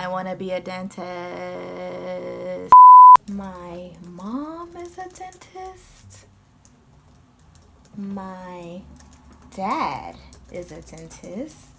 I want to be a dentist. My mom is a dentist. My dad is a dentist.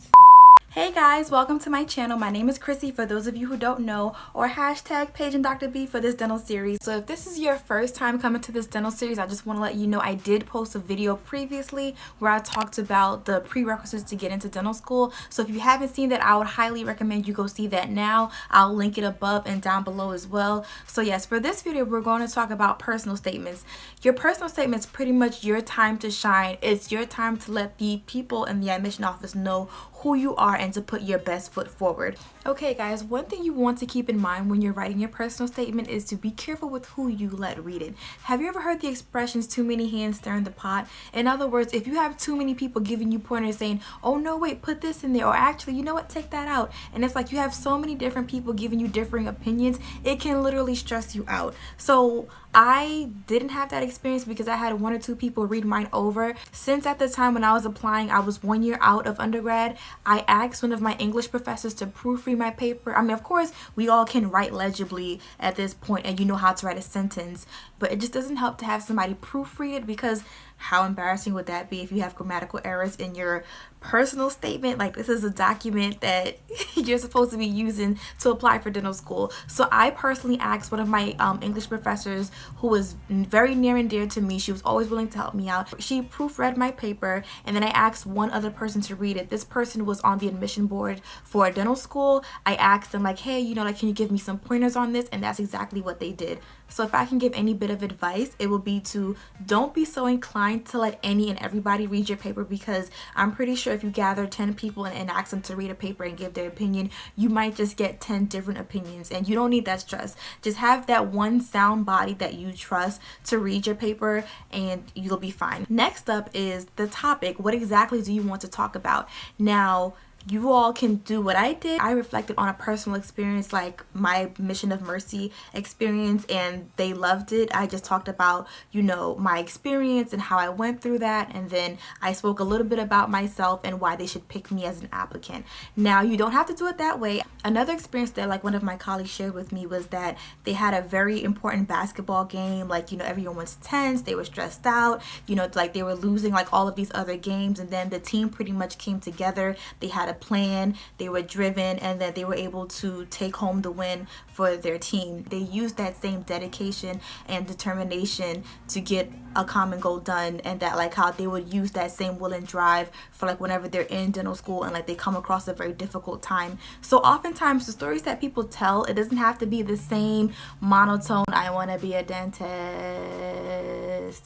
Hey guys, welcome to my channel. My name is Chrissy for those of you who don't know, or hashtag PagingDrB for this dental series. So if this is your first time coming to this dental series, I just want to let you know I did post a video previously where I talked about the prerequisites to get into dental school. So if you haven't seen that, I would highly recommend you go see that now. I'll link it above and down below as well. So yes, for this video, we're going to talk about personal statements. Your personal statement is pretty much your time to shine. It's your time to let the people in the admission office know who you are and to put your best foot forward. Okay guys, one thing you want to keep in mind when you're writing your personal statement is to be careful with who you let read it. Have you ever heard the expressions, too many hands stirring the pot? In other words, if you have too many people giving you pointers saying, oh no wait, put this in there, or actually, you know what, take that out, and it's like you have so many different people giving you differing opinions, it can literally stress you out. So I didn't have that experience because I had one or two people read mine over. Since at the time when I was applying, I was 1 year out of undergrad, I asked one of my English professors to proofread my paper. I mean, of course, we all can write legibly at this point and you know how to write a sentence, but it just doesn't help to have somebody proofread it, because how embarrassing would that be if you have grammatical errors in your personal statement? Like, this is a document that you're supposed to be using to apply for dental school. So I personally asked one of my English professors, who was very near and dear to me. She was always willing to help me out. She proofread my paper, and then I asked one other person to read it. This person was on the admission board for a dental school. I asked them like, hey, you know, like, can you give me some pointers on this? And that's exactly what they did. So if I can give any bit of advice, it will be to don't be so inclined to let any and everybody read your paper, because I'm pretty sure if you gather 10 people and ask them to read a paper and give their opinion, you might just get 10 different opinions, and you don't need that stress. Just have that one sound body that you trust to read your paper and you'll be fine. Next up is the topic. What exactly do you want to talk about? Now, you all can do what I did. I reflected on a personal experience, like my Mission of Mercy experience, and they loved it. I just talked about, you know, my experience and how I went through that, and then I spoke a little bit about myself and why they should pick me as an applicant. Now, you don't have to do it that way. Another experience that like one of my colleagues shared with me was that they had a very important basketball game. Like, you know, everyone was tense, they were stressed out, you know, like they were losing like all of these other games, and then the team pretty much came together. They had a plan, they were driven, and then they were able to take home the win for their team. They used that same dedication and determination to get a common goal done, and that like how they would use that same will and drive for like whenever they're in dental school and like they come across a very difficult time. So oftentimes the stories that people tell, it doesn't have to be the same monotone, I want to be a dentist.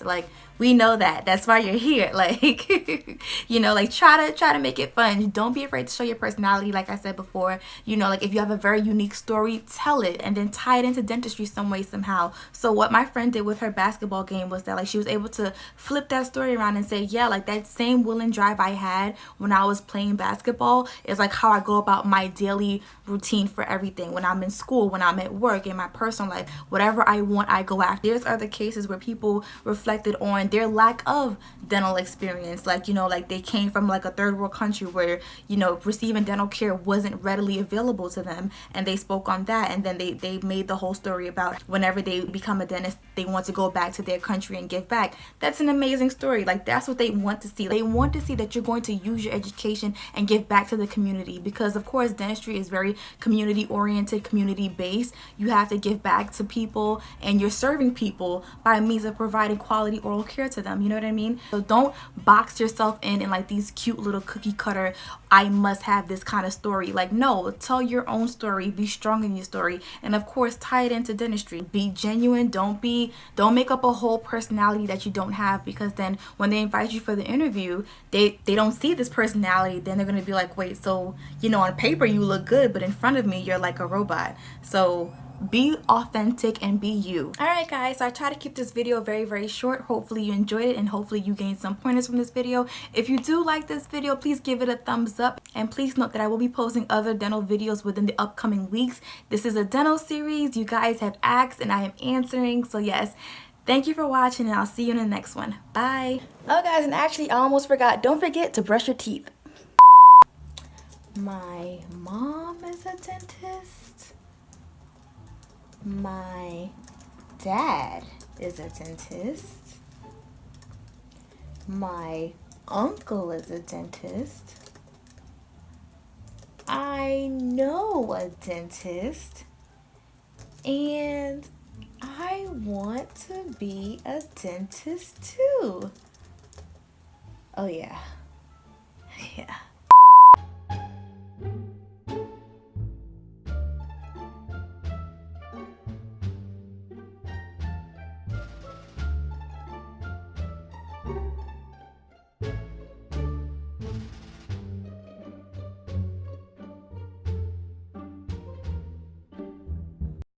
Like, we know that. That's why you're here. Like, you know, like try to make it fun. Don't be afraid to show your personality. Like I said before, you know, like if you have a very unique story, tell it and then tie it into dentistry some way, somehow. So what my friend did with her basketball game was that like she was able to flip that story around and say, yeah, like that same will and drive I had when I was playing basketball is like how I go about my daily routine for everything. When I'm in school, when I'm at work, in my personal life, whatever I want, I go after. There's other cases where people reflected on their lack of dental experience. Like, you know, like they came from like a third world country where, you know, receiving dental care wasn't readily available to them, and they spoke on that, and then they made the whole story about whenever they become a dentist, they want to go back to their country and give back. That's an amazing story. Like, that's what they want to see. They want to see that you're going to use your education and give back to the community, because of course dentistry is very community oriented, community based. You have to give back to people, and you're serving people by means of providing quality oral care to them. You know what I mean? So don't box yourself in like these cute little cookie cutter, I must have this kind of story. Like, no, tell your own story, be strong in your story, and of course tie it into dentistry. Be genuine. Don't make up a whole personality that you don't have, because then when they invite you for the interview, they don't see this personality. Then they're going to be like, wait, so, you know, on paper you look good, but in front of me you're like a robot. So be authentic and be you. Alright guys, so I try to keep this video very short. Hopefully you enjoyed it, and hopefully you gained some pointers from this video. If you do like this video, please give it a thumbs up, and please note that I will be posting other dental videos within the upcoming weeks. This is a dental series. You guys have asked and I am answering, so yes, thank you for watching, and I'll see you in the next one. Bye. Oh guys, and actually I almost forgot, don't forget to brush your teeth. My mom is a dentist. My dad is a dentist. My uncle is a dentist. I know a dentist. And I want to be a dentist too. Oh yeah. Yeah.